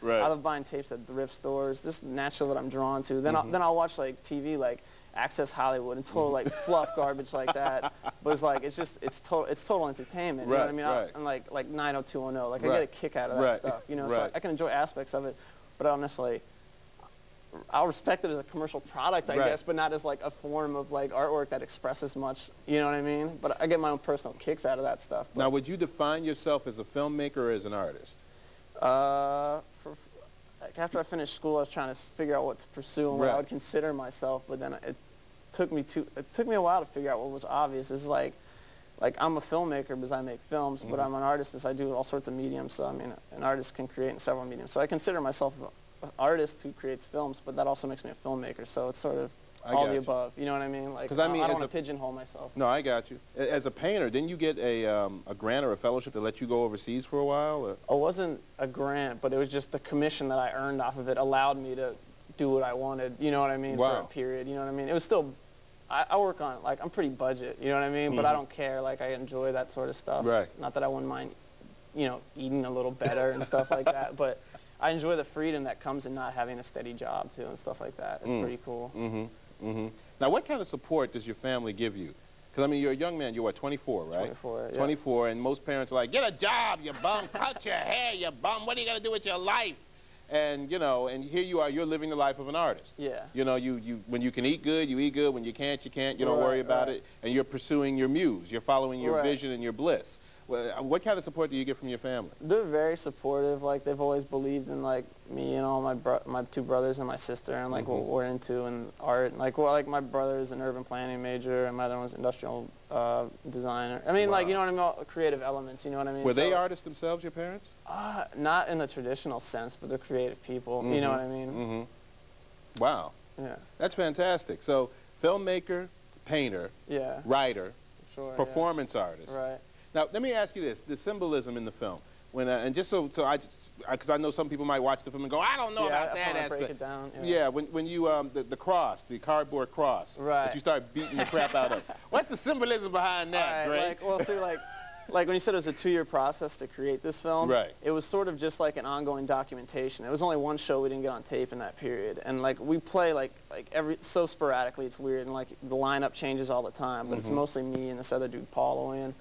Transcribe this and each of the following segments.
Right. I love buying tapes at thrift stores. Just naturally what I'm drawn to. Then I'll watch like TV like Access Hollywood and total like fluff garbage like that. But it's like it's total entertainment. You know what I mean? And like 90210. Like I get a kick out of that stuff. You know, so I can enjoy aspects of it, but I don't necessarily. I'll respect it as a commercial product, I guess, but not as like a form of like artwork that expresses much. You know what I mean? But I get my own personal kicks out of that stuff. Now, would you define yourself as a filmmaker or as an artist? After I finished school, I was trying to figure out what to pursue and what I would consider myself. But then it took me a while to figure out what was obvious. It's like I'm a filmmaker because I make films, but I'm an artist because I do all sorts of mediums. So I mean, an artist can create in several mediums. So I consider myself an artist who creates films, but that also makes me a filmmaker. So it's sort of all the above. You know what I mean? Like I don't want to pigeonhole myself. No, I got you. As a painter, didn't you get a grant or a fellowship to let you go overseas for a while? Or? It wasn't a grant, but it was just the commission that I earned off of it allowed me to do what I wanted. You know what I mean? For a period. You know what I mean? It was still. I work on, like, I'm pretty budget, you know what I mean? But I don't care, like, I enjoy that sort of stuff. Right. Not that I wouldn't mind, you know, eating a little better and stuff like that, but I enjoy the freedom that comes in not having a steady job, too, and stuff like that. It's pretty cool. Now, what kind of support does your family give you? Because, I mean, you're a young man, you're what, 24, right? 24, yeah. 24, and most parents are like, get a job, you bum, cut your hair, you bum, what are you going to do with your life? And, you know, and here you are, you're living the life of an artist. Yeah. You know, when you can eat good, you eat good. When you can't, you can't. You don't worry about it. And you're pursuing your muse. You're following your vision and your bliss. Well, what kind of support do you get from your family? They're very supportive. Like, they've always believed in, like, me and all my two brothers and my sister and, like, what we're into and art. Like, well, like, my brother's an urban planning major and my other one's industrial designer. I mean, like, you know what I mean? All creative elements, you know what I mean? Were they artists themselves, your parents? Not in the traditional sense, but they're creative people. You know what I mean? Wow. Yeah. That's fantastic. So, filmmaker, painter, writer, performance artist. Right. Now, let me ask you this, the symbolism in the film. When, and just because I know some people might watch the film and go, I don't know about that aspect. Break it down. Yeah, when you, the cross, the cardboard cross, that you start beating the crap out of. What's the symbolism behind that, Greg? Like, well, see, like when you said it was a 2-year process to create this film, it was sort of just like an ongoing documentation. There was only one show we didn't get on tape in that period, and like we play like so sporadically, it's weird, and like the lineup changes all the time, but it's mostly me and this other dude, Paul Owen,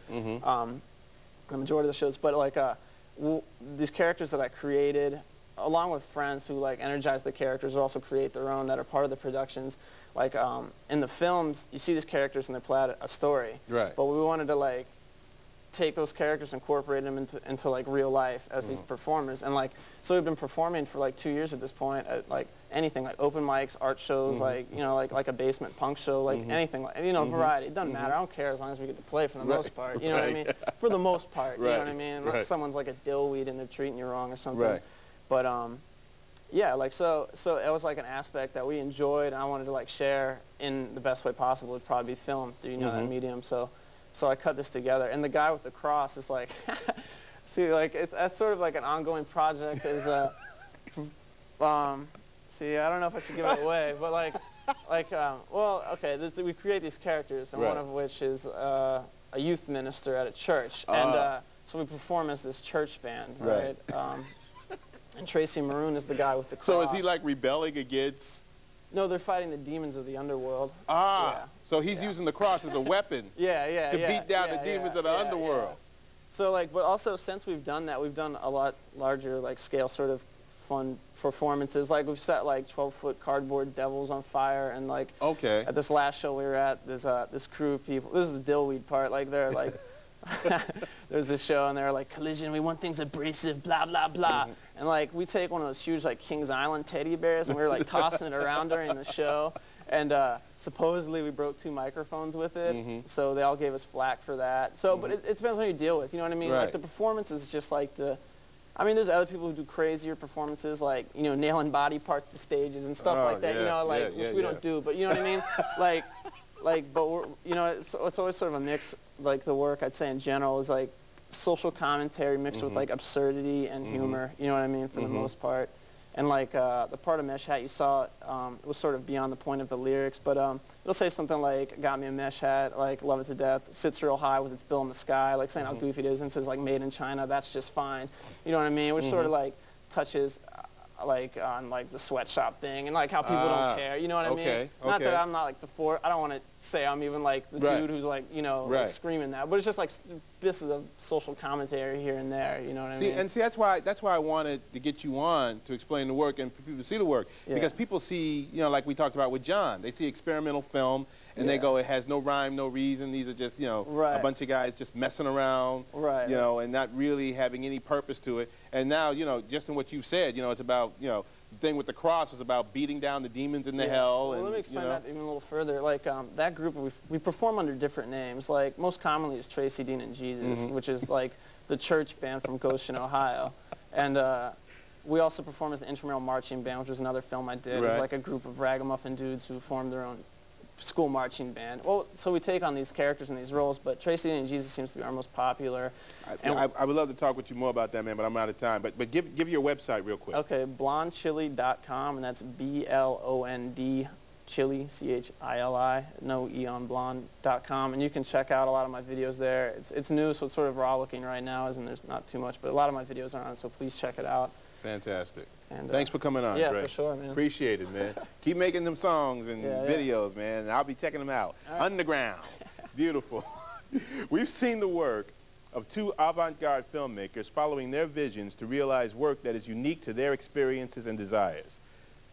the majority of the shows. But like these characters that I created, along with friends who like energize the characters, or also create their own that are part of the productions. Like in the films, you see these characters and they play out a story, but we wanted to like take those characters, incorporate them into like real life as these performers, and like so we've been performing for like 2 years at this point at like anything, like open mics, art shows, like you know, like a basement punk show, like anything, like, you know, variety. It doesn't matter. I don't care as long as we get to play for the most part. You know what I mean? For the most part. You know what I mean? Unless someone's like a dillweed and they're treating you wrong or something. But yeah, like so it was like an aspect that we enjoyed, and I wanted to like share in the best way possible. It'd probably be film through, you know, that medium. So I cut this together, and the guy with the cross is like, see, like that's sort of like an ongoing project. Is see, I don't know if I should give it away, but well, okay, we create these characters, and one of which is a youth minister at a church, and so we perform as this church band, right? And Tracy Maroon is the guy with the cross. So is he like rebelling against? No, they're fighting the demons of the underworld. So he's using the cross as a weapon to beat down the demons of the underworld. So like, but also since we've done that, we've done a lot larger like scale sort of fun performances. Like we've set like 12-foot cardboard devils on fire, and like at this last show we were at, there's this crew of people. This is the dillweed part. Like they're like, there's this show and they're like, collision, we want things abrasive, blah blah blah. And like we take one of those huge like Kings Island teddy bears and we were like tossing it around during the show. And supposedly we broke 2 microphones with it, so they all gave us flack for that. So, but it depends on who you deal with, you know what I mean? Like the performance is just like I mean, there's other people who do crazier performances, like, you know, nailing body parts to stages and stuff like that, you know, like, which we don't do, but you know what I mean? But we're, you know, it's always sort of a mix, like the work, I'd say in general, is like social commentary mixed with like absurdity and humor, you know what I mean, for the most part. And like the part of Mesh Hat you saw, it was sort of beyond the point of the lyrics, but it'll say something like, got me a mesh hat, like love it to death, sits real high with its bill in the sky, like saying how goofy it is, and says like made in China, that's just fine. You know what I mean? Which sort of like touches like on like the sweatshop thing and like how people don't care. You know what I mean? Not that I'm not like I don't want to say I'm even like the dude who's like, you know, like screaming that, but it's just like this is a social commentary here and there. You know what I mean? And see, that's why I wanted to get you on to explain the work and for people to see the work, because people see, you know, like we talked about with John, they see experimental film and they go, it has no rhyme, no reason. These are just, you know, a bunch of guys just messing around, you know, and not really having any purpose to it. And now, you know, just in what you said, you know, it's about, you know, the thing with the cross was about beating down the demons in the hell. Well, and, let me explain that even a little further. Like that group, we perform under different names. Like most commonly is Tracy, Dean, and Jesus, which is like the church band from Goshen, Ohio. And we also perform as the intramural marching band, which was another film I did. It was like a group of ragamuffin dudes who formed their own school marching band. Well, so we take on these characters and these roles, but Tracy and Jesus seems to be our most popular. I would love to talk with you more about that, man, but I'm out of time. But give your website real quick. Okay, blonchili.com, and that's B-L-O-N-D, chili, C-H-I-L-I, no E on blonde.com, and you can check out a lot of my videos there. It's new, so it's sort of raw looking right now, and there's not too much, but a lot of my videos are on it, so please check it out. Fantastic. And, thanks for coming on, yeah, Dre. for sure, man. Appreciate it, man. Keep making them songs and videos, man, and I'll be checking them out. Underground. Beautiful. We've seen the work of two avant-garde filmmakers following their visions to realize work that is unique to their experiences and desires.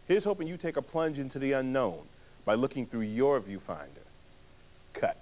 Here's hoping you take a plunge into the unknown by looking through your viewfinder. Cut.